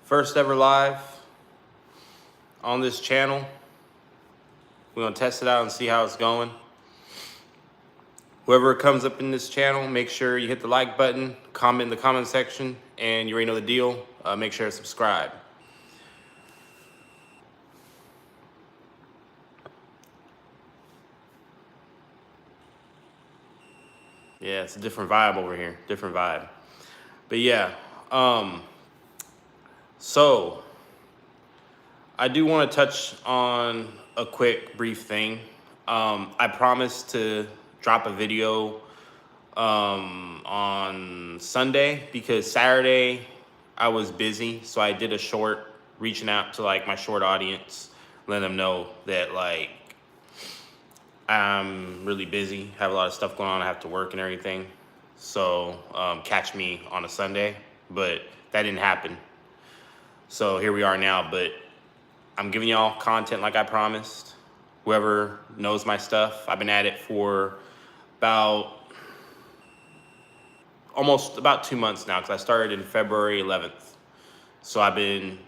First ever live on this channel. We're gonna test it out and see how it's going. Whoever comes up in this channel, make sure you hit the like button, comment in the comment section, and you already know the deal. Make sure to subscribe. Yeah, it's a different vibe over here, different vibe. But yeah, so I do want to touch on a quick, brief thing. I promised to drop a video on Sunday because Saturday I was busy, so I did a short reaching out to like my short audience, letting them know that like I'm really busy, have a lot of stuff going on, I have to work and everything. So catch me on a Sunday, but that didn't happen. So here we are now, but I'm giving y'all content like I promised. Whoever knows my stuff, I've been at it for almost about 2 months now, because I started in February 11th. So I've been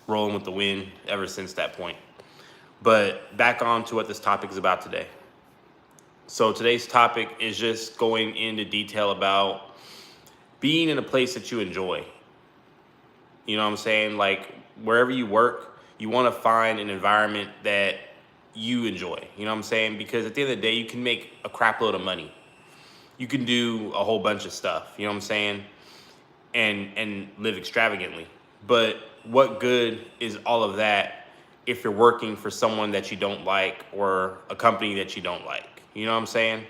rolling with the wind ever since that point. But back on to what this topic is about today. So today's topic is just going into detail about being in a place that you enjoy. You know what I'm saying? Like wherever you work, you want to find an environment that you enjoy. You know what I'm saying? Because at the end of the day, you can make a crap load of money. You can do a whole bunch of stuff, you know what I'm saying? And live extravagantly. But what good is all of that if you're working for someone that you don't like or a company that you don't like? You know what I'm saying?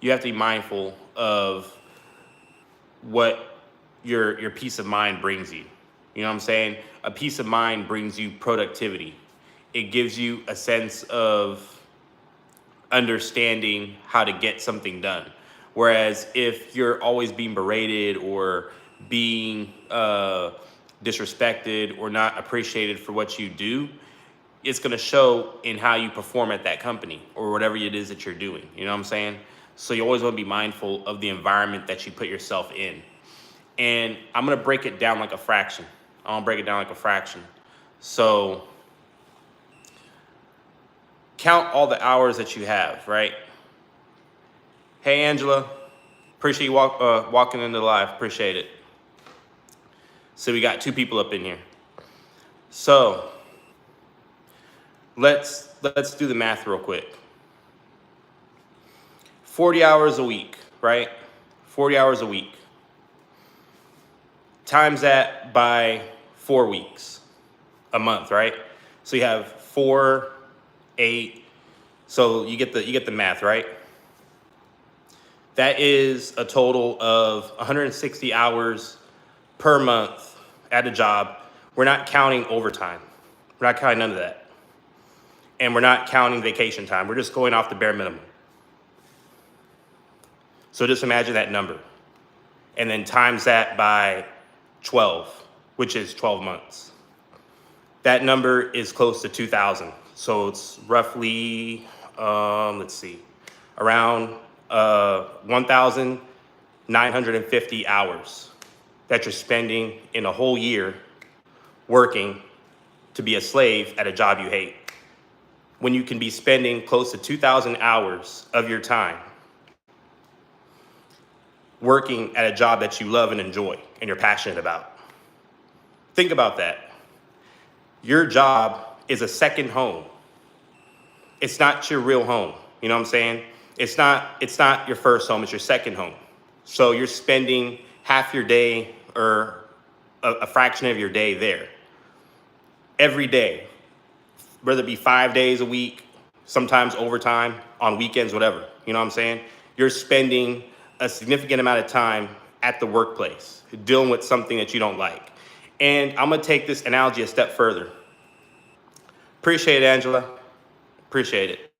You have to be mindful of what your peace of mind brings you. You know what I'm saying? A peace of mind brings you productivity. It gives you a sense of understanding how to get something done. Whereas if you're always being berated or being disrespected or not appreciated for what you do, it's going to show in how you perform at that company or whatever it is that you're doing. You know what I'm saying? So you always want to be mindful of the environment that you put yourself in. And I'm going to break it down like a fraction. I'm going to break it down like a fraction. So count all the hours that you have, right? Hey, Angela. Appreciate you walking into the live. Appreciate it. So we got 2 people up in here. So let's do the math real quick. 40 hours a week, right? 40 hours a week. Times that by 4 weeks, a month, right? So you have 4, 8. So you get the math, right? That is a total of 160 hours per month at a job. We're not counting overtime. We're not counting none of that. And we're not counting vacation time. We're just going off the bare minimum. So just imagine that number. And then times that by 12, which is 12 months. That number is close to 2,000. So it's roughly, let's see, around 1,950 hours that you're spending in a whole year working to be a slave at a job you hate. When you can be spending close to 2,000 hours of your time working at a job that you love and enjoy and you're passionate about. Think about that. Your job is a second home. It's not your real home. You know what I'm saying? It's not your first home, it's your second home. So you're spending half your day or a fraction of your day there. Every day, whether it be 5 days a week, sometimes overtime, on weekends, whatever. You know what I'm saying? You're spending a significant amount of time at the workplace, dealing with something that you don't like. And I'm gonna take this analogy a step further. Appreciate it, Angela. Appreciate it.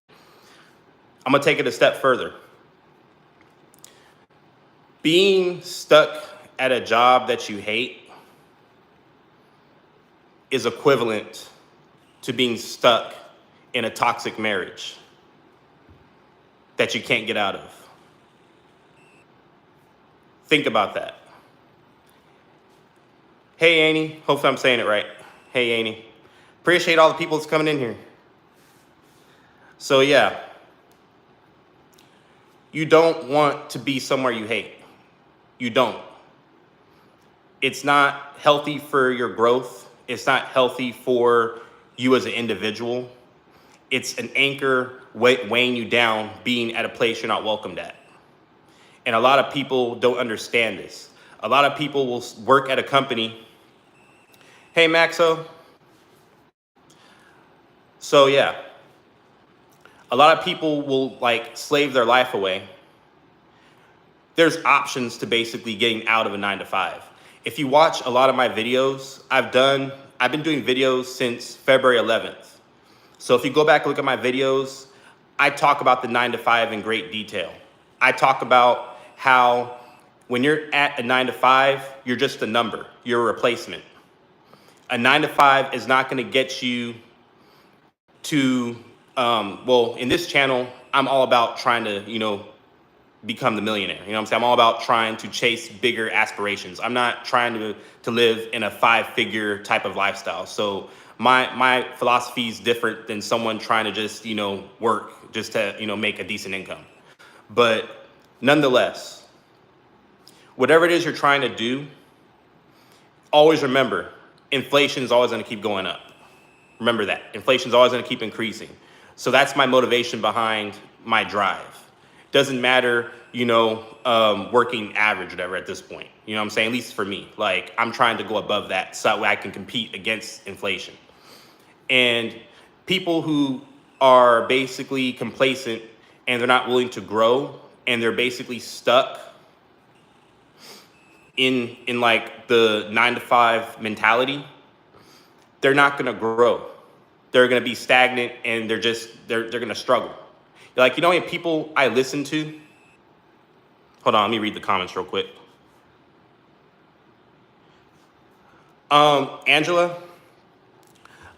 I'm gonna take it a step further. Being stuck at a job that you hate is equivalent to being stuck in a toxic marriage that you can't get out of. Think about that. Hey, Annie. Hopefully I'm saying it right. Hey, Annie. Appreciate all the people that's coming in here. So yeah, you don't want to be somewhere you hate. You don't. It's not healthy for your growth. It's not healthy for you as an individual. It's an anchor weighing you down, being at a place you're not welcomed at. And a lot of people don't understand this. A lot of people will work at a company. Hey, Maxo. So yeah, a lot of people will like slave their life away. There's options to basically getting out of a 9 to 5. If you watch a lot of my videos, I've been doing videos since February 11th. So if you go back and look at my videos, I talk about the 9 to 5 in great detail. I talk about how when you're at a 9 to 5, you're just a number, you're a replacement. A 9 to 5 is not gonna get you to, well, in this channel, I'm all about trying to, become the millionaire. You know what I'm saying? I'm all about trying to chase bigger aspirations. I'm not trying to live in a 5-figure type of lifestyle. So my philosophy is different than someone trying to just, work just to, make a decent income. But nonetheless, whatever it is you're trying to do, always remember, inflation is always going to keep going up. Remember that. Inflation is always going to keep increasing. So that's my motivation behind my drive. Doesn't matter, working average, whatever, at this point. You know what I'm saying? At least for me. Like, I'm trying to go above that so that way I can compete against inflation. And people who are basically complacent and they're not willing to grow and they're basically stuck in like the 9 to 5 mentality, they're not going to grow. They're going to be stagnant and they're going to struggle. Like, how many people I listen to? Hold on, let me read the comments real quick. Angela,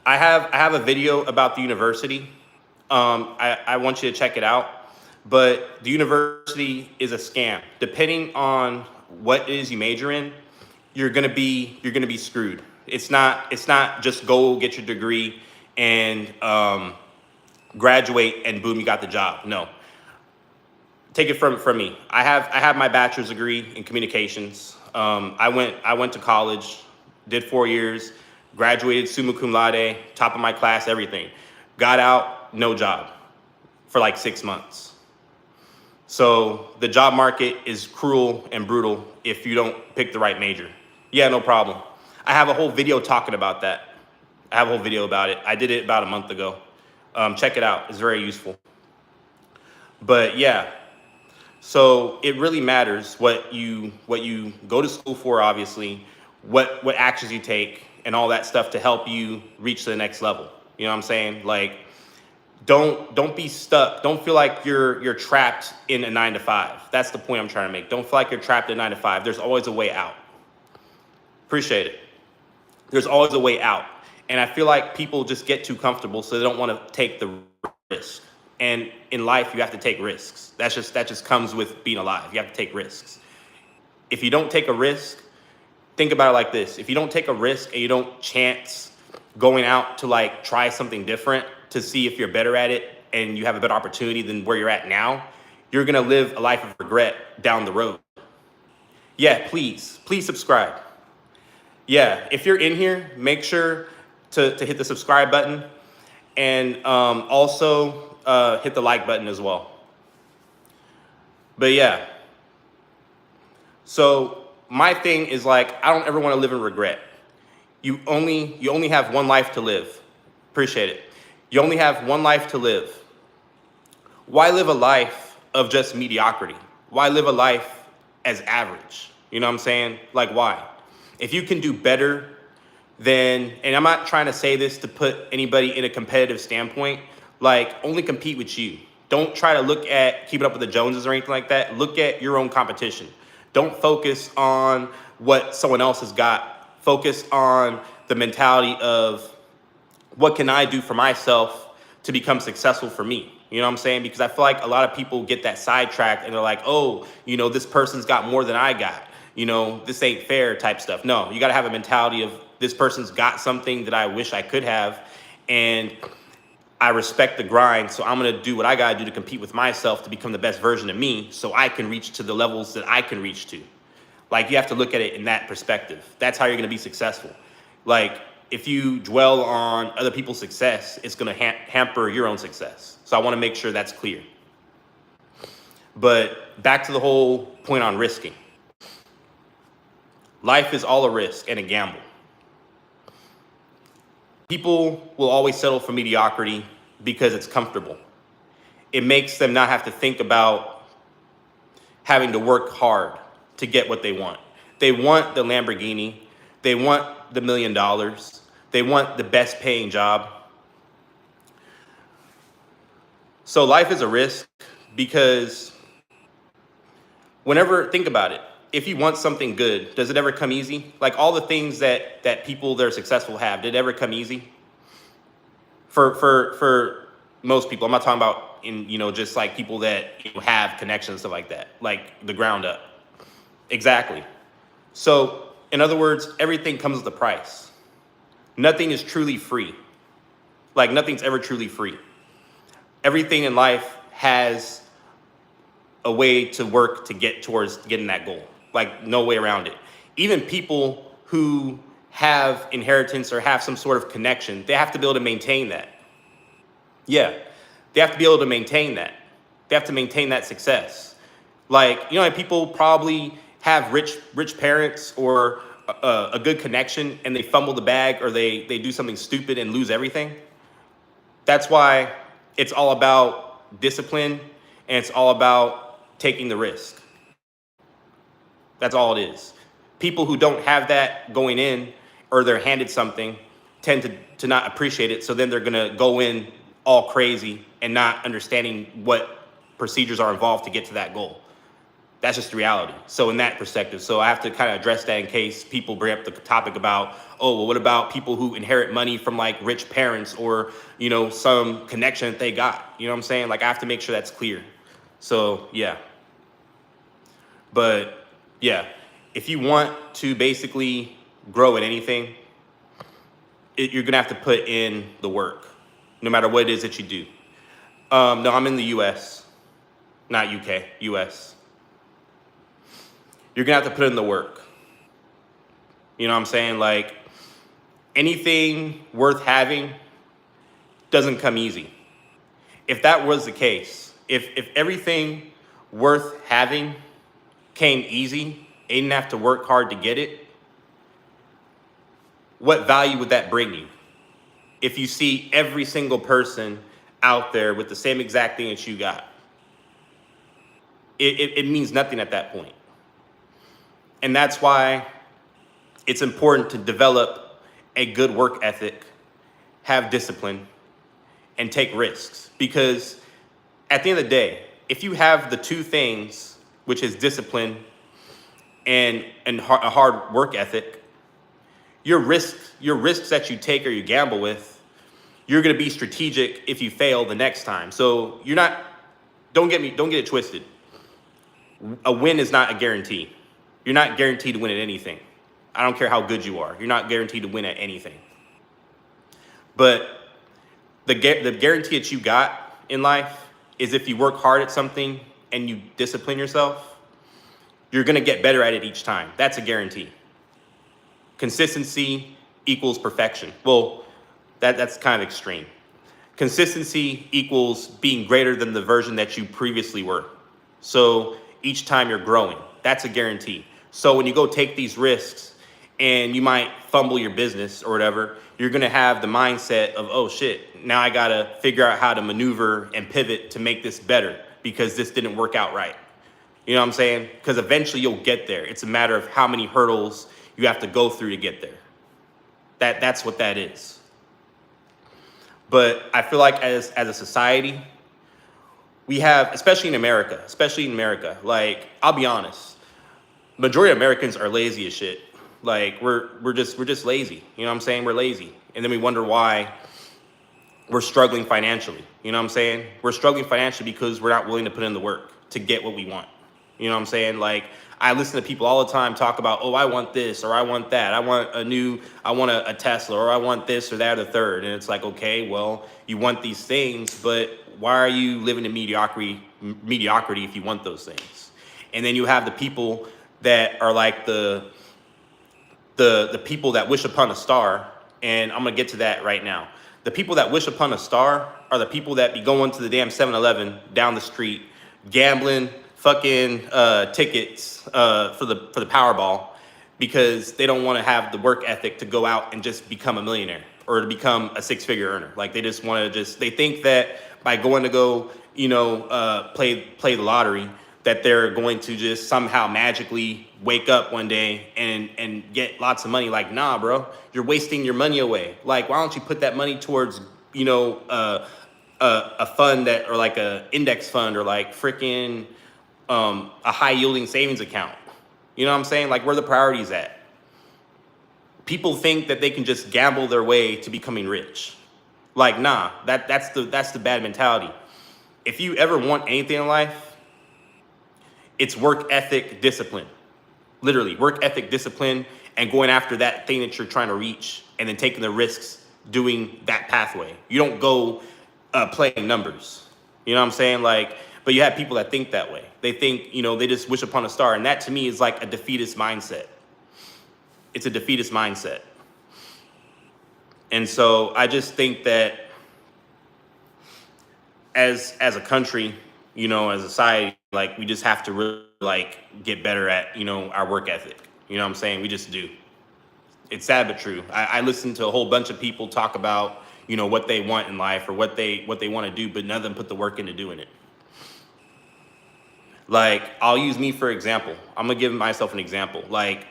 I have a video about the university. I want you to check it out. But the university is a scam. Depending on what it is you major in, you're gonna be screwed. It's not just go get your degree and graduate and boom, you got the job. No. Take it from me. I have my bachelor's degree in communications. I went to college, did 4 years, graduated summa cum laude, top of my class, everything. Got out, no job for like 6 months. So the job market is cruel and brutal if you don't pick the right major. Yeah, no problem. I have a whole video talking about that. I have a whole video about it. I did it about a month ago. Check it out. It's very useful. But yeah, so it really matters what you go to school for, obviously, what actions you take and all that stuff to help you reach the next level. You know what I'm saying? Like, don't be stuck. Don't feel like you're trapped in a 9 to 5. That's the point I'm trying to make. Don't feel like you're trapped in 9 to 5. There's always a way out. Appreciate it. There's always a way out. And I feel like people just get too comfortable, so they don't want to take the risk. And in life, you have to take risks. That just comes with being alive. You have to take risks. If you don't take a risk, think about it like this. If you don't take a risk and you don't chance going out to like try something different to see if you're better at it and you have a better opportunity than where you're at now, you're gonna live a life of regret down the road. Yeah, please subscribe. Yeah, if you're in here, make sure to hit the subscribe button and also hit the like button as well. But yeah, so my thing is like, I don't ever want to live in regret. You only have one life to live. Appreciate it. You only have one life to live. Why live a life of just mediocrity? Why live a life as average? You know what I'm saying? Like, why? If you can do better than, and I'm not trying to say this to put anybody in a competitive standpoint, like, only compete with you. Don't try to look at keeping up with the Joneses or anything like that. Look at your own competition. Don't focus on what someone else has got. Focus on the mentality of, what can I do for myself to become successful for me? You know what I'm saying? Because I feel like a lot of people get that sidetracked and they're like, oh, this person's got more than I got. this ain't fair type stuff. No, you got to have a mentality of this person's got something that I wish I could have. And I respect the grind. So I'm going to do what I got to do to compete with myself to become the best version of me so I can reach to the levels that I can reach to. Like, you have to look at it in that perspective. That's how you're going to be successful. Like, if you dwell on other people's success, it's going to hamper your own success. So I want to make sure that's clear. But back to the whole point on risking. Life is all a risk and a gamble. People will always settle for mediocrity because it's comfortable. It makes them not have to think about having to work hard to get what they want. They want the Lamborghini. They want the $1 million. They want the best paying job. So life is a risk because think about it. If you want something good, does it ever come easy? Like, all the things that people that are successful have, did it ever come easy? For most people, I'm not talking about just like people that have connections, stuff like that, like the ground up. Exactly. So in other words, everything comes with a price. Nothing is truly free. Like, nothing's ever truly free. Everything in life has a way to work to get towards getting that goal. Like, no way around it. Even people who have inheritance or have some sort of connection, they have to be able to maintain that. Yeah, they have to be able to maintain that. They have to maintain that success. Like, people probably have rich parents or a good connection, and they fumble the bag or they do something stupid and lose everything. That's why it's all about discipline, and it's all about taking the risk. That's all it is. People who don't have that going in, or they're handed something, tend to not appreciate it. So then they're going to go in all crazy and not understanding what procedures are involved to get to that goal. That's just the reality. So in that perspective, so I have to kind of address that in case people bring up the topic about, oh, well, what about people who inherit money from like rich parents or, some connection that they got? You know what I'm saying? Like, I have to make sure that's clear. So, yeah. But yeah, if you want to basically grow at anything, you're going to have to put in the work, no matter what it is that you do. No, I'm in the US, not UK, US. You're going to have to put in the work. You know what I'm saying? Like, anything worth having doesn't come easy. If that was the case, if everything worth having came easy, and you didn't have to work hard to get it, what value would that bring you? If you see every single person out there with the same exact thing that you got, it means nothing at that point. And that's why it's important to develop a good work ethic, have discipline, and take risks. Because at the end of the day, if you have the two things, which is discipline and a hard work ethic, your risks that you take or you gamble with, you're going to be strategic if you fail the next time. So don't get it twisted. A win is not a guarantee. You're not guaranteed to win at anything. I don't care how good you are. You're not guaranteed to win at anything. But the guarantee that you got in life is if you work hard at something and you discipline yourself, you're going to get better at it each time. That's a guarantee. Consistency equals perfection. Well, that's kind of extreme. Consistency equals being greater than the version that you previously were. So each time you're growing, that's a guarantee. So when you go take these risks and you might fumble your business or whatever, you're going to have the mindset of, oh shit, now I got to figure out how to maneuver and pivot to make this better because this didn't work out right. You know what I'm saying? Because eventually you'll get there. It's a matter of how many hurdles you have to go through to get there. That's what that is. But I feel like as a society, we have, especially in America, like, I'll be honest, majority of Americans are lazy as shit. Like, we're just lazy. You know what I'm saying? We're lazy. And then we wonder why we're struggling financially. You know what I'm saying? We're struggling financially because we're not willing to put in the work to get what we want. You know what I'm saying? Like, I listen to people all the time talk about, oh, I want this or I want that. I want a Tesla, or I want this or that or the third. And it's like, okay, well, you want these things, but why are you living in mediocrity if you want those things? And then you have the people that are like the people that wish upon a star, and I'm gonna get to that right now. The people that wish upon a star are the people that be going to the damn 7-Eleven down the street, gambling fucking tickets for the Powerball, because they don't want to have the work ethic to go out and just become a millionaire or to become a six-figure earner. Like, they just want to they think that by going to go, play the lottery, that they're going to just somehow magically wake up one day and get lots of money. Like, nah, bro, you're wasting your money away. Like, why don't you put that money towards, a fund that, or like a index fund, or like freaking a high yielding savings account? You know what I'm saying? Like, where the priorities at? People think that they can just gamble their way to becoming rich. Like, nah, that's the bad mentality. If you ever want anything in life, it's work ethic, discipline. Literally, work ethic, discipline, and going after that thing that you're trying to reach, and then taking the risks doing that pathway. You don't go playing numbers. You know what I'm saying? Like, but you have people that think that way. They think, they just wish upon a star. And that to me is like a defeatist mindset. It's a defeatist mindset. And so I just think that as a country, as a society, like, we just have to really like get better at, our work ethic. You know what I'm saying? We just do. It's sad but true. I listen to a whole bunch of people talk about, what they want in life, or what they want to do, but none of them put the work into doing it. Like, I'll use me for example. I'm gonna give myself an example. Like,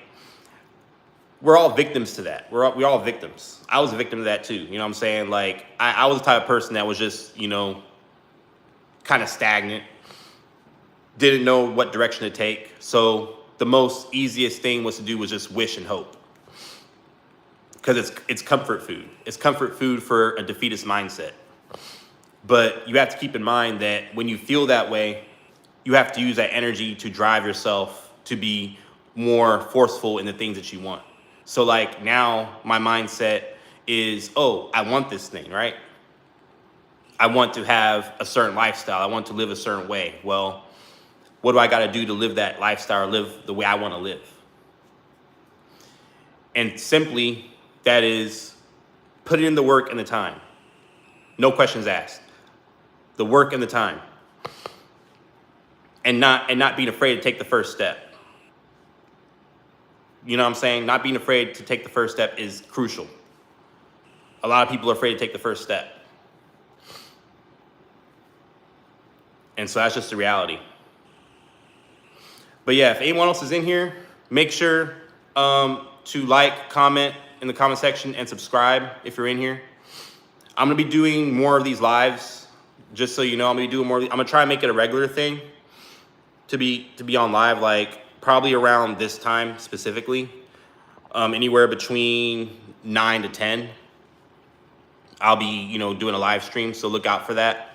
we're all victims to that. We're all victims. I was a victim of that too. You know what I'm saying? Like, I was the type of person that was just, kind of stagnant, didn't know what direction to take. So the most easiest thing was just wish and hope, because it's comfort food. It's comfort food for a defeatist mindset. But you have to keep in mind that when you feel that way, you have to use that energy to drive yourself to be more forceful in the things that you want. So like, now my mindset is, oh, I want this thing, right? I want to have a certain lifestyle. I want to live a certain way. Well, what do I got to do to live that lifestyle, or live the way I want to live? And simply, that is, put in the work and the time. No questions asked. The work and the time. And not being afraid to take the first step. You know what I'm saying? Not being afraid to take the first step is crucial. A lot of people are afraid to take the first step. And so that's just the reality. But yeah, if anyone else is in here, make sure to like, comment in the comment section, and subscribe if you're in here. I'm gonna be doing more of these lives, just so you know. I'm gonna be doing more. I'm gonna try and make it a regular thing to be on live, like probably around this time specifically, anywhere between 9 to 10. I'll be, doing a live stream, so look out for that.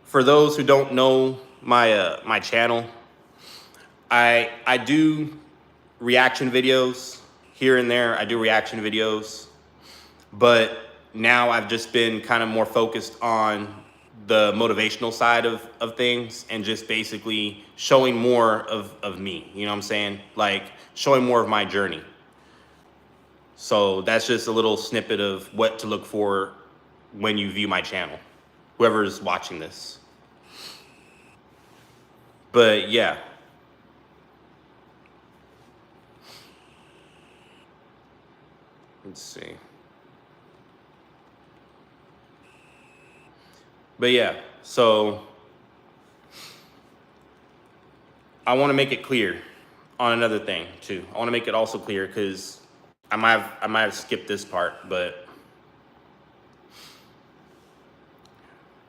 For those who don't know my channel, I do reaction videos here and there. I do reaction videos, but now I've just been kind of more focused on the motivational side of things, and just basically showing more of me, you know what I'm saying? Like, showing more of my journey. So that's just a little snippet of what to look for when you view my channel, whoever's watching this. But yeah. Let's see. But yeah, so I want to make it clear on another thing too. I want to make it also clear, because I might have skipped this part, but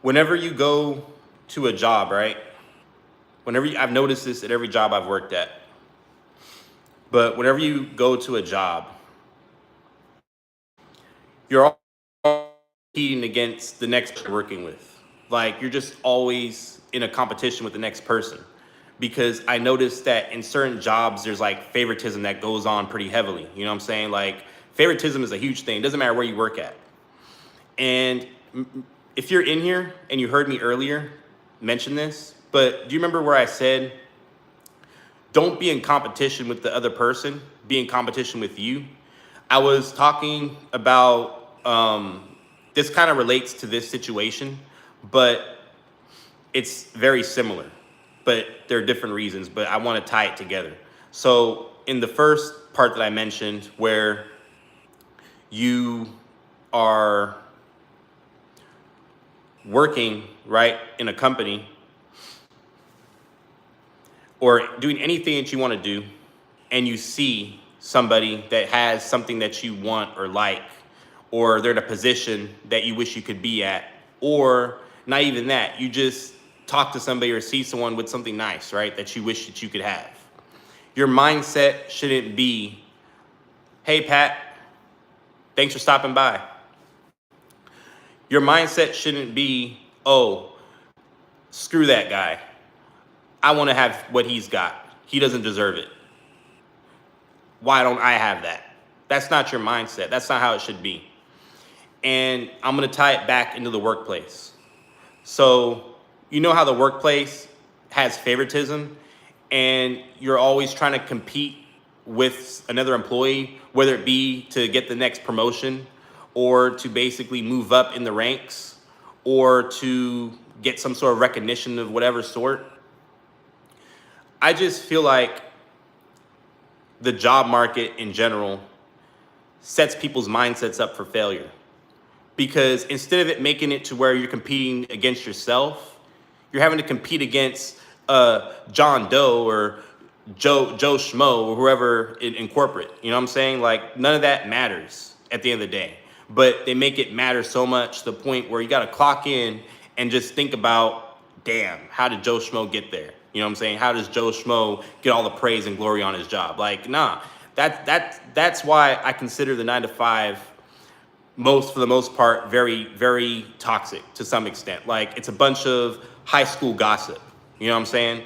whenever you go to a job, right? I've noticed this at every job I've worked at, but whenever you go to a job, you're all competing against the next person you're working with. Like, you're just always in a competition with the next person. Because I noticed that in certain jobs, there's like favoritism that goes on pretty heavily. You know what I'm saying? Like, favoritism is a huge thing. It doesn't matter where you work at. And if you're in here and you heard me earlier mention this, but do you remember where I said, don't be in competition with the other person, be in competition with you? I was talking about, this kind of relates to this situation, but it's very similar, but there are different reasons, but I want to tie it together. So in the first part that I mentioned, where you are working, right, in a company or doing anything that you want to do, and you see somebody that has something that you want or like, or they're in a position that you wish you could be at, or not even that, you just talk to somebody or see someone with something nice, right, that you wish that you could have. Your mindset shouldn't be, hey, Pat, thanks for stopping by. Your mindset shouldn't be, oh, screw that guy. I want to have what he's got. He doesn't deserve it. Why don't I have that? That's not your mindset. That's not how it should be. And I'm going to tie it back into the workplace. So you know how the workplace has favoritism, and you're always trying to compete with another employee, whether it be to get the next promotion or to basically move up in the ranks or to get some sort of recognition of whatever sort. I just feel like the job market in general sets people's mindsets up for failure. Because instead of it making it to where you're competing against yourself, you're having to compete against John Doe or Joe Schmo or whoever in corporate. You know what I'm saying? Like, none of that matters at the end of the day. But they make it matter so much to the point where you got to clock in and just think about, damn, how did Joe Schmo get there? You know what I'm saying? How does Joe Schmo get all the praise and glory on his job? Like, nah, that's why I consider the 9 to 5 for the most part, very, very toxic to some extent. Like, it's a bunch of high school gossip. You know what I'm saying?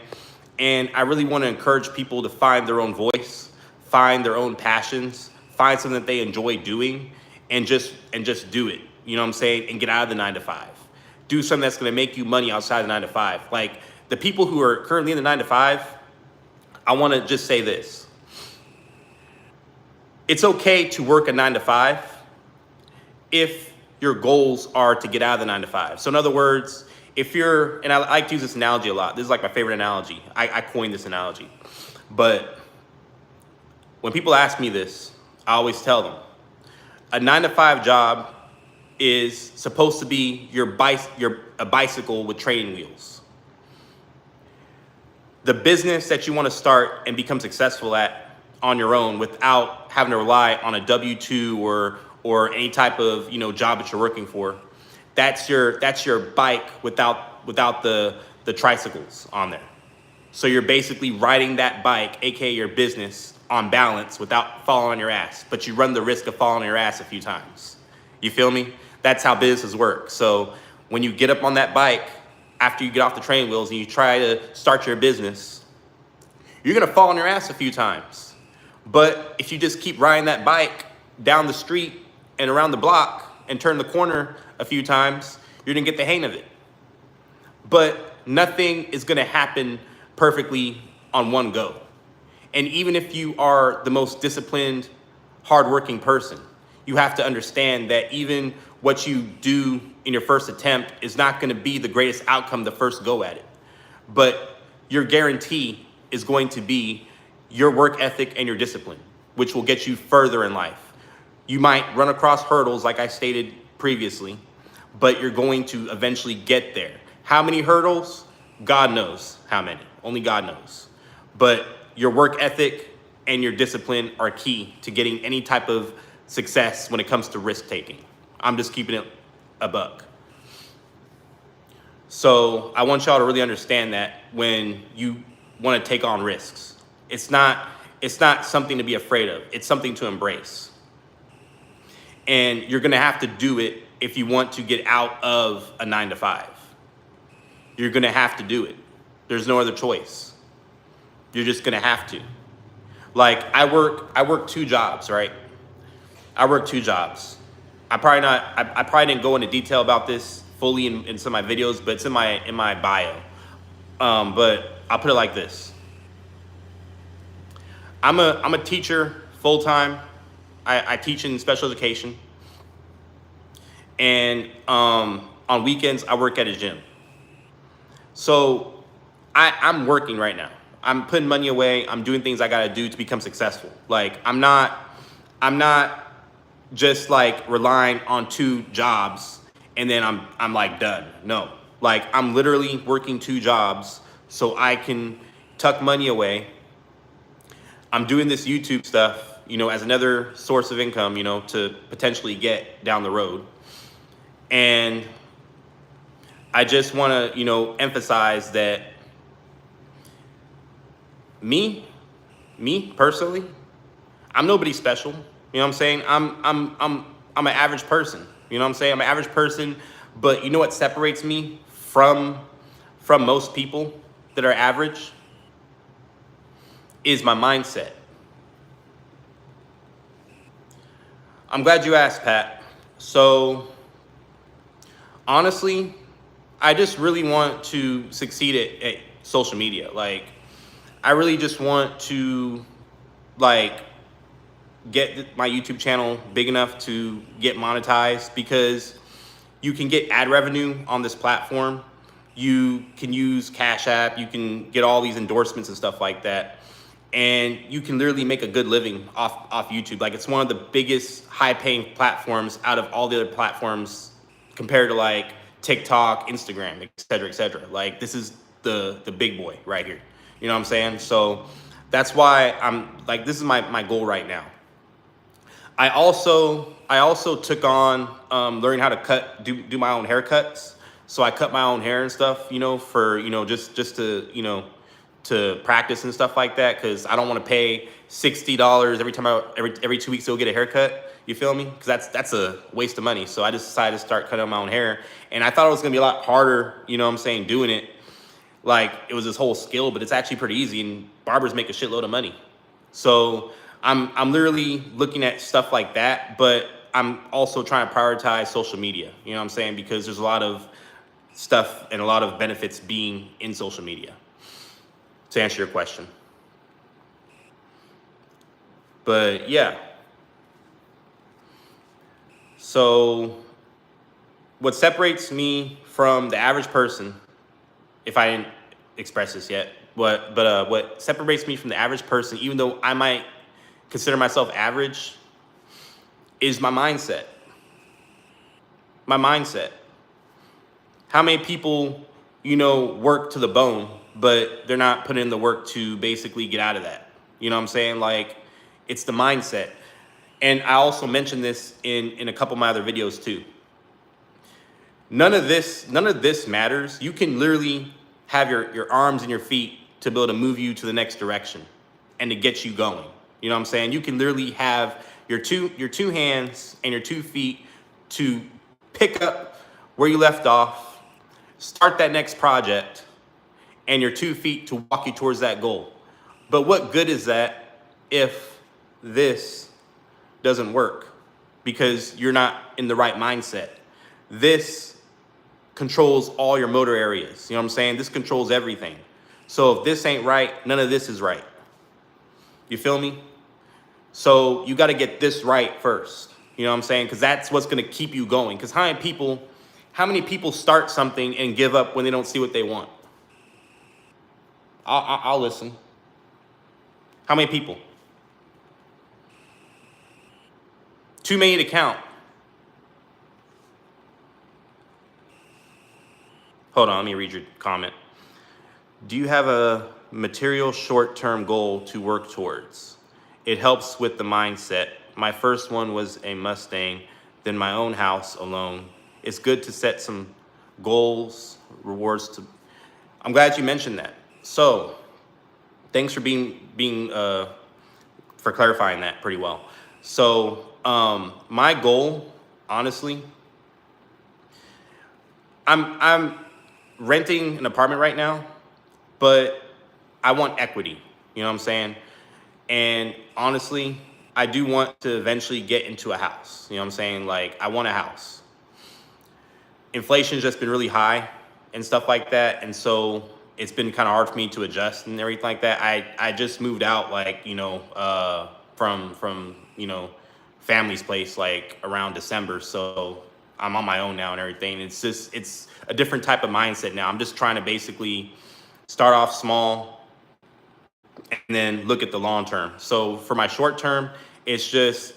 And I really want to encourage people to find their own voice, find their own passions, find something that they enjoy doing, and just do it. You know what I'm saying? And get out of the 9 to 5. Do something that's going to make you money outside the 9 to 5. Like, the people who are currently in the 9 to 5, I want to just say this. It's okay to work a 9 to 5 if your goals are to get out of the 9 to 5. So in other words, if you're, and I like to use this analogy a lot. This is like my favorite analogy. I coined this analogy. But when people ask me this, I always tell them, a 9 to 5 job is supposed to be a bicycle with training wheels. The business that you want to start and become successful at on your own without having to rely on a W-2 or any type of, you know, job that you're working for, that's your bike without the tricycles on there. So you're basically riding that bike, aka your business, on balance without falling on your ass, but you run the risk of falling on your ass a few times. You feel me? That's how businesses work. So when you get up on that bike after you get off the training wheels and you try to start your business, you're gonna fall on your ass a few times. But if you just keep riding that bike down the street and around the block and turn the corner a few times, you're gonna get the hang of it. But nothing is gonna happen perfectly on one go. And even if you are the most disciplined, hardworking person, you have to understand that even what you do in your first attempt is not gonna be the greatest outcome the first go at it. But your guarantee is going to be your work ethic and your discipline, which will get you further in life. You might run across hurdles, like I stated previously, but you're going to eventually get there. How many hurdles? God knows how many. Only God knows. But your work ethic and your discipline are key to getting any type of success when it comes to risk taking. I'm just keeping it a buck. So I want y'all to really understand that when you want to take on risks, it's not something to be afraid of. It's something to embrace. And you're going to have to do it if you want to get out of a 9 to 5. You're gonna have to do it. There's no other choice. You're just gonna have to. Like I work two jobs, right? I work two jobs. I probably didn't go into detail about this fully in some of my videos, but it's in my bio. But I'll put it like this. I'm a teacher full time. I teach in special education, and on weekends I work at a gym. So I'm working right now. I'm putting money away. I'm doing things I gotta do to become successful. Like I'm not just like relying on two jobs and then I'm like done. No. Like I'm literally working two jobs so I can tuck money away. I'm doing this YouTube stuff, as another source of income, to potentially get down the road. And I just want to, emphasize that me personally, I'm nobody special. You know what I'm saying? I'm an average person. You know what I'm saying? I'm an average person, but you know what separates me from most people that are average is my mindset. I'm glad you asked, Pat. So honestly, I just really want to succeed at social media. Like I really just want to like get my YouTube channel big enough to get monetized, because you can get ad revenue on this platform. You can use Cash App, you can get all these endorsements and stuff like that. And you can literally make a good living off YouTube. Like it's one of the biggest high paying platforms out of all the other platforms compared to like TikTok, Instagram, et cetera, et cetera. Like this is the big boy right here. You know what I'm saying? So that's why I'm like, this is my goal right now. I also took on learning how to do my own haircuts. So I cut my own hair and stuff, for just to to practice and stuff like that, because I don't want to pay $60 every time every 2 weeks to go get a haircut. You feel me? Because that's a waste of money. So I just decided to start cutting my own hair, and I thought it was gonna be a lot harder. You know what I'm saying? Doing it like it was this whole skill, but it's actually pretty easy, and barbers make a shitload of money. So I'm literally looking at stuff like that, but I'm also trying to prioritize social media. You know what I'm saying? Because there's a lot of stuff and a lot of benefits being in social media, to answer your question. But yeah. So what separates me from the average person, if I didn't express this yet, what separates me from the average person, even though I might consider myself average, is my mindset. My mindset. How many people, work to the bone, but they're not putting in the work to basically get out of that? You know what I'm saying? Like, it's the mindset. And I also mentioned this in a couple of my other videos too. None of this matters. You can literally have your arms and your feet to be able to move you to the next direction and to get you going. You know what I'm saying? You can literally have your two hands and your 2 feet to pick up where you left off, start that next project, and your 2 feet to walk you towards that goal. But what good is that if this doesn't work because you're not in the right mindset? This controls all your motor areas. You know what I'm saying? This controls everything. So if this ain't right, none of this is right. You feel me? So you got to get this right first. You know what I'm saying? Because that's what's going to keep you going. Because how many people start something and give up when they don't see what they want? I'll listen. How many people? Too many to count. Hold on, let me read your comment. Do you have a material short-term goal to work towards? It helps with the mindset. My first one was a Mustang, then my own house alone. It's good to set some goals, rewards to. I'm glad you mentioned that. So, thanks for for clarifying that pretty well. So, my goal, honestly, I'm renting an apartment right now, but I want equity. You know what I'm saying? And honestly, I do want to eventually get into a house. You know what I'm saying? Like, I want a house. Inflation's just been really high and stuff like that. And so it's been kind of hard for me to adjust and everything like that. I just moved out, like, from, family's place, like around December. So I'm on my own now and everything. It's a different type of mindset now. I'm just trying to basically start off small and then look at the long term. So for my short term, it's just,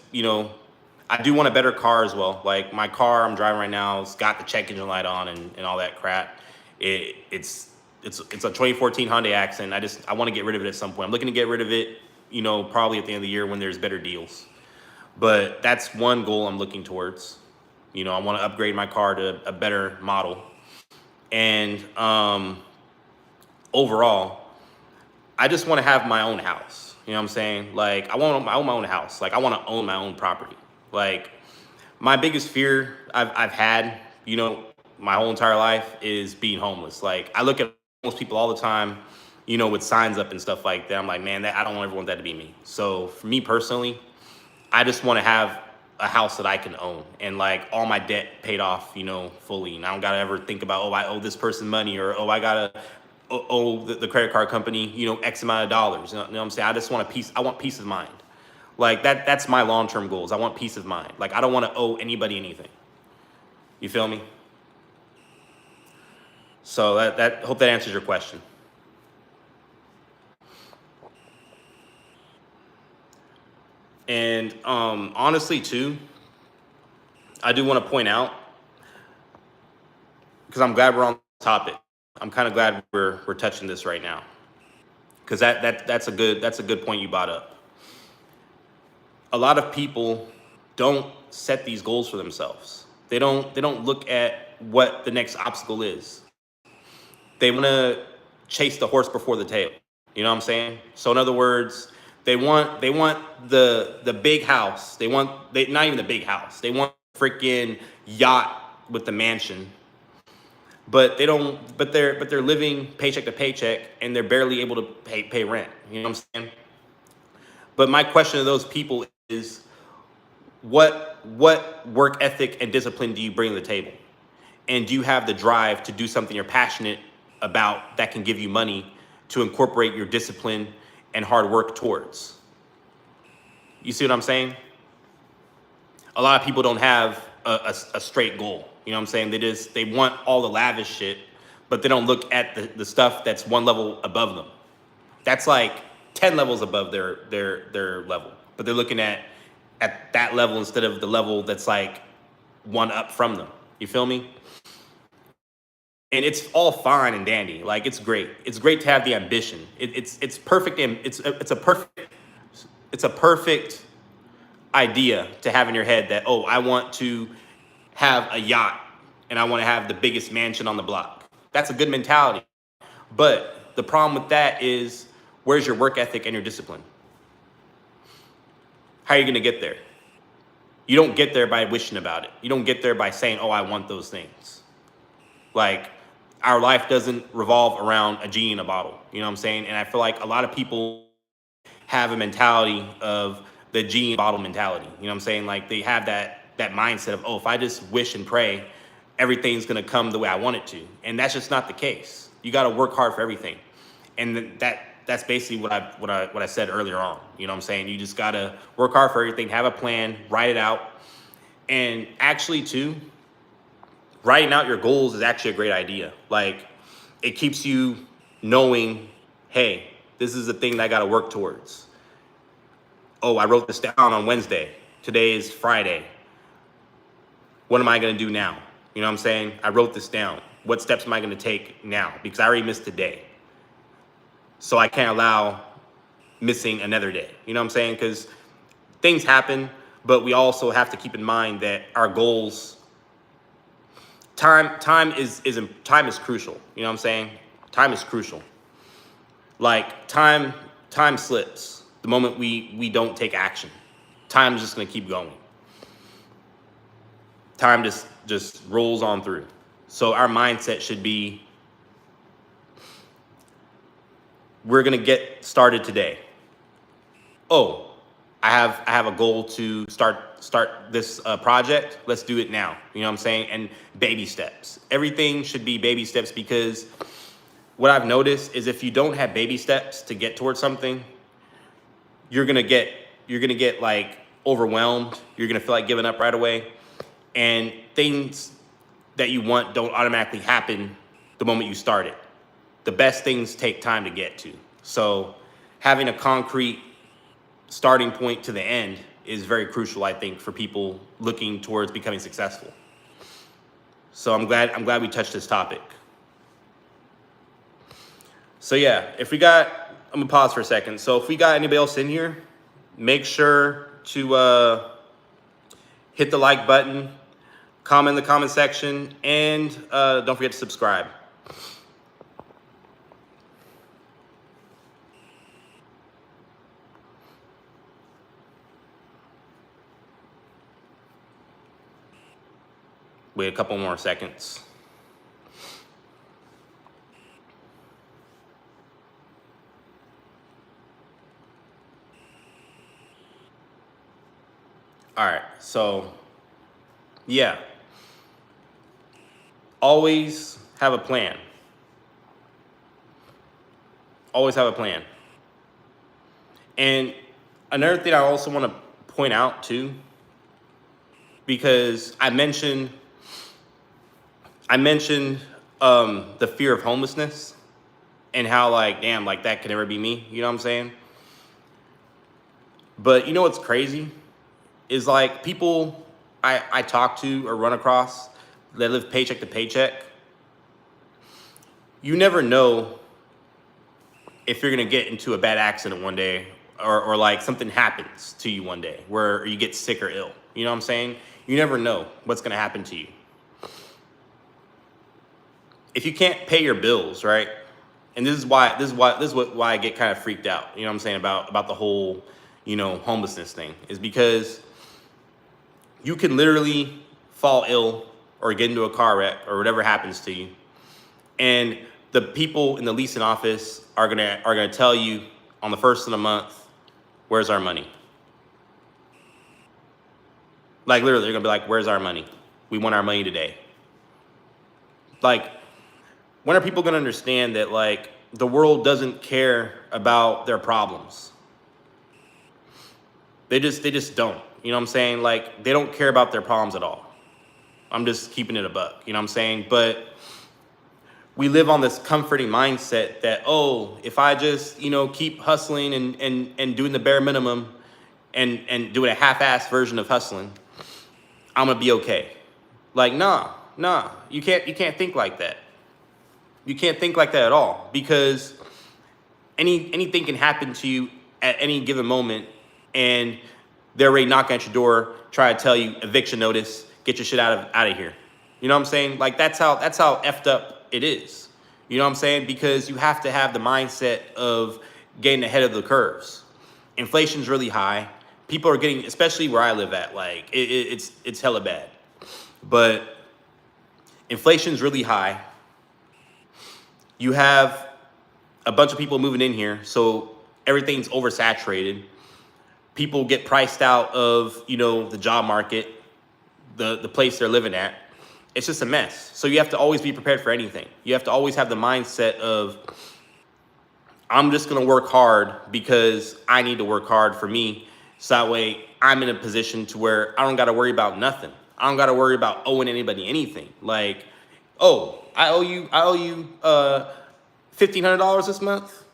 I do want a better car as well. Like, my car I'm driving right now, it's got the check engine light on and all that crap. It's a 2014 Hyundai Accent. I want to get rid of it at some point. I'm looking to get rid of it, probably at the end of the year when there's better deals. But that's one goal I'm looking towards. I want to upgrade my car to a better model. And overall, I just want to have my own house. You know what I'm saying? Like, I own my own house. Like, I want to own my own property. Like, my biggest fear I've had, my whole entire life is being homeless. Like, I look at homeless people all the time, with signs up and stuff like that. I'm like, man, I don't ever want that to be me. So for me personally, I just want to have a house that I can own and, like, all my debt paid off, fully. And I don't got to ever think about, oh, I owe this person money, or, oh, I got to owe the credit card company, X amount of dollars. You know what I'm saying? I want peace of mind. Like, that's my long-term goals. I want peace of mind. Like, I don't want to owe anybody anything. You feel me? So hope that answers your question. And honestly, too, I do want to point out, because I'm glad we're on the topic. I'm kind of glad we're touching this right now, because that's a good point you brought up. A lot of people don't set these goals for themselves. They don't look at what the next obstacle is. They want to chase the horse before the tail. You know what I'm saying? So in other words, they want the big house. They not even the big house. They want a freaking yacht with the mansion. But they're living paycheck to paycheck, and they're barely able to pay rent. You know what I'm saying? But my question to those people is, what work ethic and discipline do you bring to the table? And do you have the drive to do something you're passionate about that can give you money to incorporate your discipline and hard work towards? You see what I'm saying? A lot of people don't have a straight goal. You know what I'm saying? They want all the lavish shit, but they don't look at the stuff that's one level above them. That's like 10 levels above their level. But they're looking at that level instead of the level that's like one up from them. You feel me? And it's all fine and dandy. Like, it's great. It's great to have the ambition. It's perfect. And it's a perfect idea to have in your head that, oh, I want to have a yacht and I want to have the biggest mansion on the block. That's a good mentality. But the problem with that is, where's your work ethic and your discipline? How are you going to get there? You don't get there by wishing about it. You don't get there by saying, oh, I want those things. Like, our life doesn't revolve around a genie in a bottle. You know what I'm saying? And I feel like a lot of people have a mentality of the genie in a bottle mentality. You know what I'm saying? Like, they have that mindset of, oh, if I just wish and pray, everything's going to come the way I want it to. And that's just not the case. You got to work hard for everything. And that's basically what I said earlier on. You know what I'm saying? You just got to work hard for everything, have a plan, write it out. And actually, too, writing out your goals is actually a great idea. Like, it keeps you knowing, hey, this is the thing that I got to work towards. Oh, I wrote this down on Wednesday. Today is Friday. What am I going to do now? You know what I'm saying? I wrote this down. What steps am I going to take now? Because I already missed today. So I can't allow missing another day. You know what I'm saying? Because things happen, but we also have to keep in mind that our goals, time is crucial. You know what I'm saying? Time is crucial. Like, time slips the moment we don't take action. Time is just going to keep going. Time just rolls on through. So our mindset should be we're gonna get started today. Oh, I have a goal to start this project. Let's do it now. You know what I'm saying? And baby steps. Everything should be baby steps, because what I've noticed is if you don't have baby steps to get towards something, you're gonna get like overwhelmed. You're gonna feel like giving up right away, and things that you want don't automatically happen the moment you start it. The best things take time to get to. So having a concrete starting point to the end is very crucial, I think, for people looking towards becoming successful. So I'm glad we touched this topic. So yeah, I'm gonna pause for a second. So if we got anybody else in here, make sure to hit the like button, comment in the comment section, and don't forget to subscribe. Wait a couple more seconds. All right, so yeah, always have a plan. Always have a plan. And another thing I also want to point out too, because I mentioned the fear of homelessness and how like, damn, like that could never be me. You know what I'm saying? But you know what's crazy is like people I talk to or run across that live paycheck to paycheck. You never know if you're gonna get into a bad accident one day, or like something happens to you one day where you get sick or ill. You know what I'm saying? You never know what's gonna happen to you. If you can't pay your bills, right? And this is why I get kind of freaked out. You know what I'm saying about the whole, homelessness thing, is because you can literally fall ill or get into a car wreck or whatever happens to you, and the people in the leasing office are gonna tell you on the first of the month, where's our money? Like literally, they're gonna be like, where's our money? We want our money today. Like, when are people gonna understand that like the world doesn't care about their problems? They just don't. You know what I'm saying? Like, they don't care about their problems at all. I'm just keeping it a buck. You know what I'm saying? But we live on this comforting mindset that, oh, if I just, keep hustling and doing the bare minimum and doing a half-assed version of hustling, I'm gonna be okay. Like, nah, you can't think like that. You can't think like that at all, because anything can happen to you at any given moment, and they're already knocking at your door, try to tell you eviction notice, get your shit out of here. You know what I'm saying? Like, that's how effed up it is. You know what I'm saying? Because you have to have the mindset of getting ahead of the curves. Inflation's really high. People are getting, especially where I live at, like it's hella bad. But inflation's really high. You have a bunch of people moving in here, so everything's oversaturated. People get priced out of, the job market, the place they're living at. It's just a mess. So you have to always be prepared for anything. You have to always have the mindset of, I'm just gonna work hard because I need to work hard for me. So that way I'm in a position to where I don't gotta worry about nothing. I don't gotta worry about owing anybody anything. Like, oh, I owe you $1,500 this month?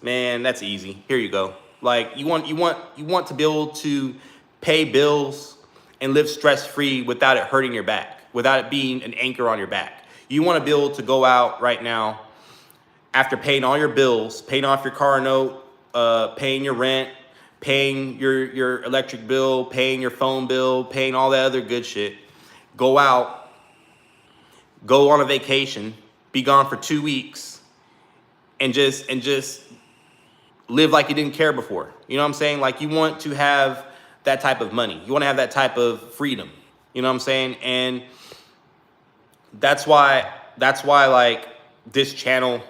Man, that's easy. Here you go. Like, you want to be able to pay bills and live stress-free without it hurting your back, without it being an anchor on your back. You want to be able to go out right now after paying all your bills, paying off your car note, paying your rent, paying your electric bill, paying your phone bill, paying all that other good shit. Go out, go on a vacation, be gone for 2 weeks, and just live like you didn't care before. You know what I'm saying? Like, you want to have that type of money. You want to have that type of freedom. You know what I'm saying? And that's why like this channel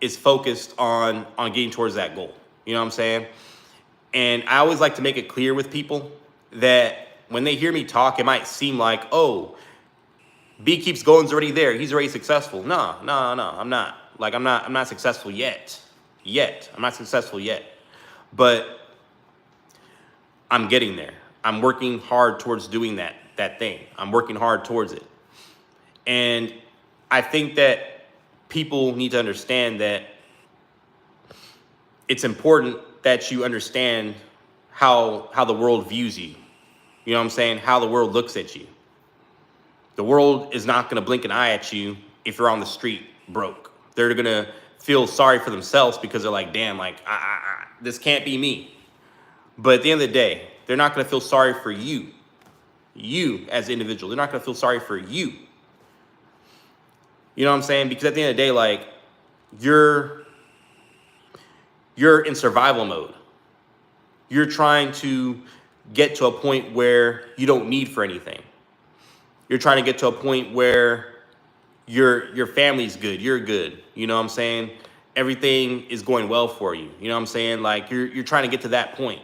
is focused on getting towards that goal. You know what I'm saying? And I always like to make it clear with people that when they hear me talk, it might seem like, oh, B keeps going's already there. He's already successful. No, I'm not. Like, I'm not successful yet. I'm not successful yet. But I'm getting there. I'm working hard towards doing that thing. I'm working hard towards it. And I think that people need to understand that it's important that you understand how the world views you. You know what I'm saying? How the world looks at you. The world is not going to blink an eye at you if you're on the street broke. They're going to feel sorry for themselves because they're like, damn, like, this can't be me. But at the end of the day, they're not going to feel sorry for you. You as an individual, they're not going to feel sorry for you. You know what I'm saying? Because at the end of the day, like, you're in survival mode. You're trying to get to a point where you don't need for anything. You're trying to get to a point where your family's good, you're good. You know what I'm saying? Everything is going well for you. You know what I'm saying? Like, you're trying to get to that point.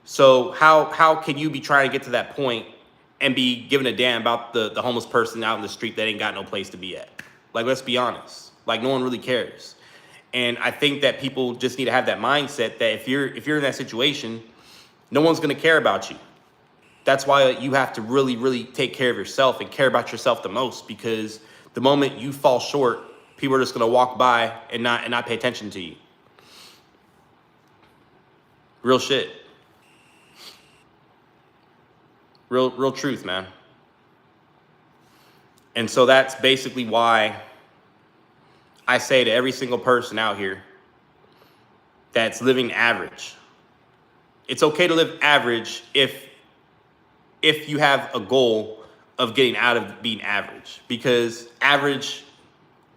So how can you be trying to get to that point and be giving a damn about the homeless person out in the street that ain't got no place to be at? Like, let's be honest. Like, no one really cares. And I think that people just need to have that mindset that if you're in that situation, no one's going to care about you. That's why you have to really, really take care of yourself and care about yourself the most, because the moment you fall short, people are just going to walk by and not pay attention to you. Real shit. Real truth, man. And so that's basically why I say to every single person out here that's living average, it's okay to live average if you have a goal of getting out of being average, because average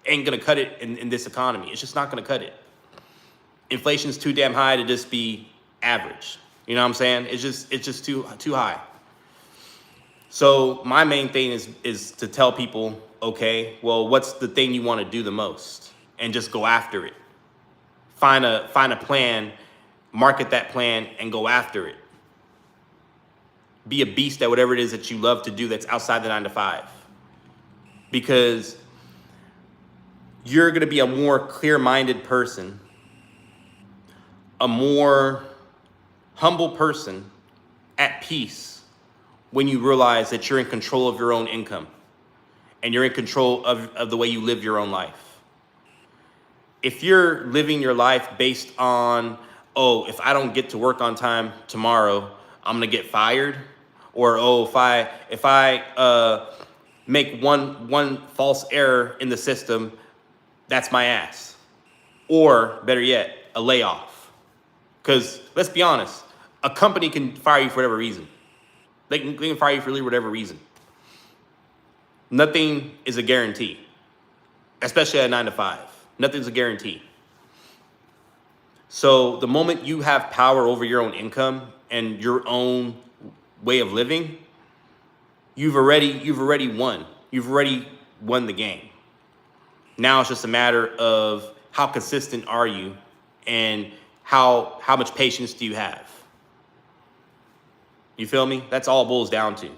ain't gonna cut it in this economy. It's just not gonna cut it. Inflation's too damn high to just be average. You know what I'm saying? It's just too high. So my main thing is to tell people, okay, well, what's the thing you want to do the most, and just go after it. Find a plan, market that plan, and go after it. Be a beast at whatever it is that you love to do that's outside the 9 to 5. Because you're going to be a more clear-minded person, a more humble person, at peace, when you realize that you're in control of your own income and you're in control of the way you live your own life. If you're living your life based on, oh, if I don't get to work on time tomorrow, I'm gonna get fired, or oh, if I make one false error in the system, that's my ass, or better yet, a layoff. Because let's be honest, a company can fire you for whatever reason. They can fire you for whatever reason. Nothing is a guarantee, especially at 9 to 5. Nothing's a guarantee. So the moment you have power over your own income and your own way of living, you've already won. You've already won the game. Now it's just a matter of how consistent are you and how much patience do you have. You feel me? That's all it boils down to.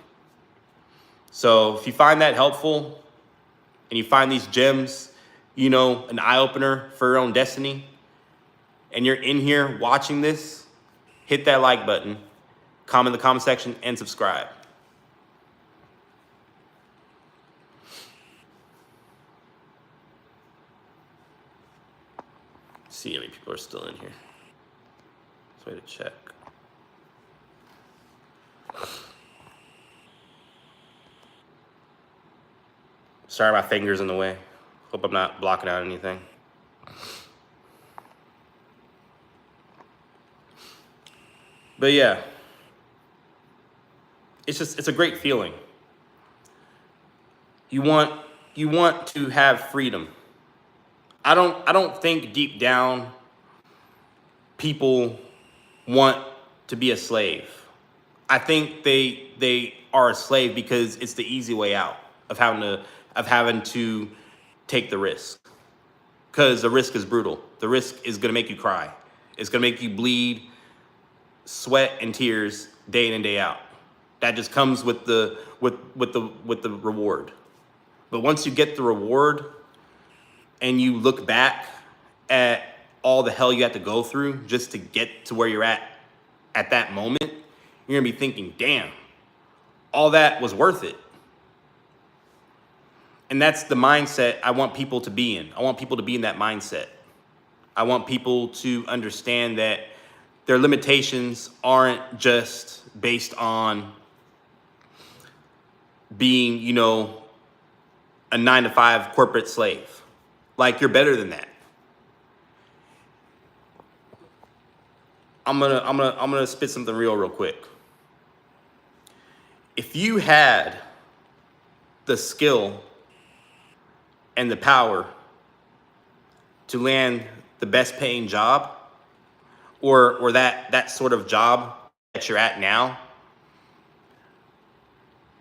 So if you find that helpful and you find these gems, you know, an eye-opener for your own destiny, and you're in here watching this, hit that like button, comment in the comment section, and subscribe. Let's see how many people are still in here. Let's wait to check. Sorry, my finger's in the way. Hope I'm not blocking out anything. But yeah, it's a great feeling. You want to have freedom. I don't think deep down people want to be a slave. I think they are a slave because it's the easy way out of having to take the risk. because the risk is brutal. The risk is gonna make you cry. It's gonna make you bleed, sweat and tears day in and day out. That just comes with the reward. But once you get the reward and you look back at all the hell you had to go through just to get to where you're at that moment, you're gonna be thinking, damn, all that was worth it. And that's the mindset I want people to be in. I want people to be in that mindset. I want people to understand that their limitations aren't just based on being, you know, a 9-to-5 corporate slave. Like, you're better than that. I'm gonna spit something real quick. If you had the skill and the power to land the best paying job, or that sort of job that you're at now,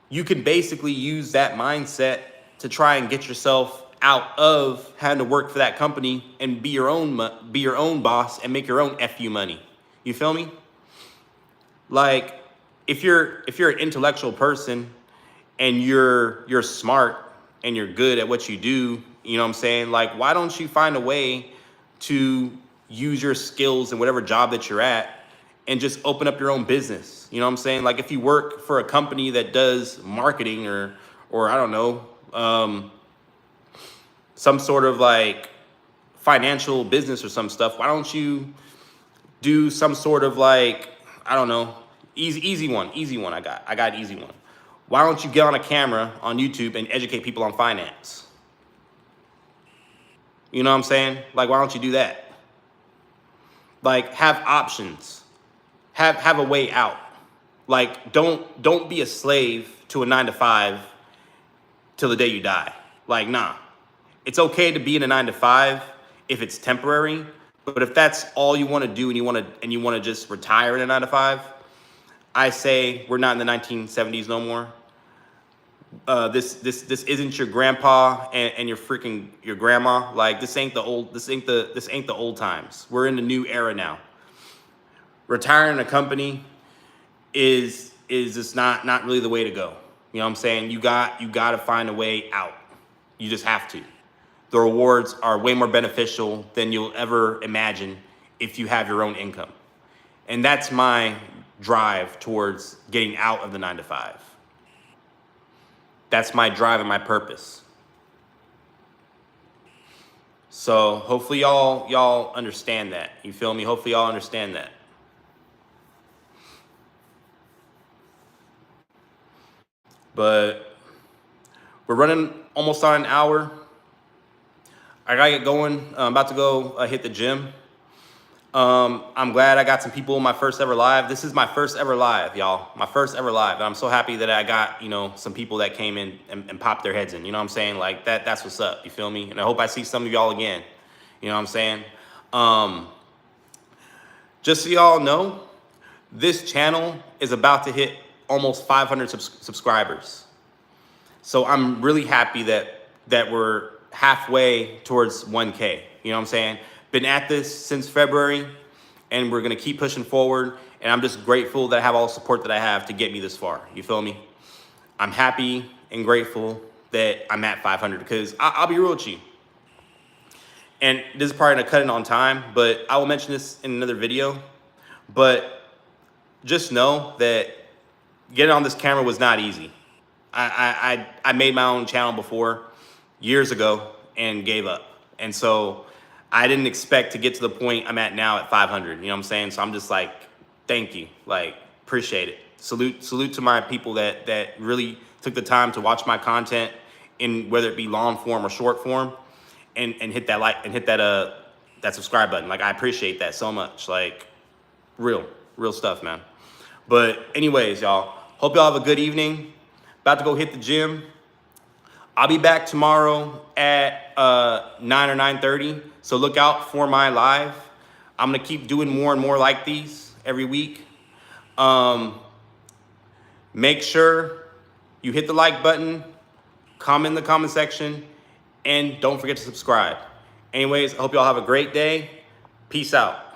you can basically use that mindset to try and get yourself out of having to work for that company and be your own boss and make your own FU money. You feel me? Like, if you're an intellectual person and you're smart and you're good at what you do, you know what I'm saying? Like, why don't you find a way to use your skills in whatever job that you're at and just open up your own business? You know what I'm saying? Like, if you work for a company that does marketing or I don't know, some sort of like financial business or some stuff, why don't you do some sort of like, I don't know, easy one. I got an easy one. Why don't you get on a camera on YouTube and educate people on finance? You know what I'm saying? Like, why don't you do that? Like, have options. Have a way out. Like, don't be a slave to a 9-to-5 till the day you die. Like, nah. It's okay to be in a 9-to-5 if it's temporary, but if that's all you want to do and you want to just retire in a 9-to-5, I say we're not in the 1970s no more. This isn't your grandpa and your grandma. Like, this ain't the old times. We're in the new era now. Retiring a company is just not really the way to go. You know what I'm saying? You got to find a way out. You just have to. The rewards are way more beneficial than you'll ever imagine if you have your own income. And that's my drive towards getting out of the 9-to-5. That's my drive and my purpose. So hopefully y'all understand that. You feel me? Hopefully y'all understand that. But we're running almost on an hour. I gotta get going. I'm about to go hit the gym. I'm glad I got some people in my first ever live. This is my first ever live, y'all. My first ever live. And I'm so happy that I got, you know, some people that came in and popped their heads in. You know what I'm saying? Like, that's what's up. You feel me? And I hope I see some of y'all again. You know what I'm saying? Just so y'all know, this channel is about to hit almost 500 subscribers. So I'm really happy that we're halfway towards 1K. You know what I'm saying? Been at this since February, and we're gonna keep pushing forward. And I'm just grateful that I have all the support that I have to get me this far. You feel me? I'm happy and grateful that I'm at 500, because I'll be real with you. And this is probably gonna cut it on time, but I will mention this in another video. But just know that getting on this camera was not easy. I made my own channel before years ago and gave up. And so I didn't expect to get to the point I'm at now at 500. You know what I'm saying? So I'm just like, thank you. Like, appreciate it. Salute to my people that really took the time to watch my content, in whether it be long form or short form, and hit that like and hit that subscribe button. Like, I appreciate that so much. Like, real stuff, man. But anyways, y'all, hope y'all have a good evening. About to go hit the gym. I'll be back tomorrow at 9 or 9:30. So look out for my live. I'm gonna keep doing more and more like these every week. Make sure you hit the like button, comment in the comment section, and don't forget to subscribe. Anyways, I hope y'all have a great day. Peace out.